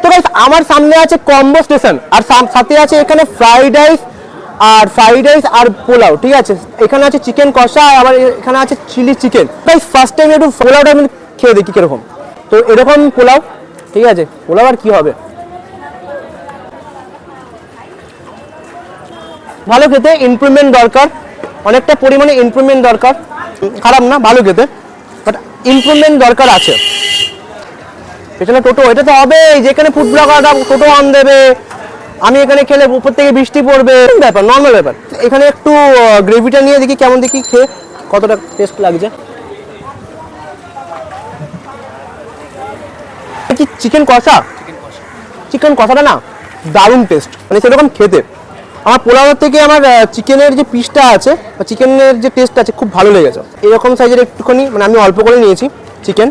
তো গাইস আমার সামনে আছে কম্বো স্টেশন, আর সাথে আছে এখানে ফ্রাইড রাইস আর পোলাও, ঠিক আছে। এখানে আছে চিকেন কষা, আবার এখানে আছে chilli chicken. Guys first time একটু পোলাওটা আমি খেয়ে দেখি কিরকম। তো এরকম পোলাও, ঠিক আছে, পোলাও আর কি হবে, ভালো খেতে, ইমপ্রুভমেন্ট দরকার, অনেকটা পরিমাণে ইমপ্রুভমেন্ট দরকার। খারাপ না, ভালো খেতে, বাট ইমপ্রুভমেন্ট দরকার আছে। পেছনে টোটো, এটা তো হবে, যেখানে ফুড ব্লগাররা টোটো অন দেবে, আমি এখানে খেলে উপর থেকে বৃষ্টি পড়বে, ব্যাপার নর্মাল ব্যাপার। এখানে একটু গ্রেভিটা নিয়ে দেখি কেমন, দেখি খেয়ে কতটা টেস্ট লাগছে। কি চিকেন কষা, চিকেন কষাটা না দারুণ টেস্ট, মানে সেরকম খেতে। আমার পোলাওয়ের থেকে আমার চিকেনের যে পিসটা আছে বা চিকেনের যে টেস্ট আছে খুব ভালো লেগেছে। এরকম সাইজের একটুখানি, মানে আমি অল্প করে নিয়েছি চিকেন।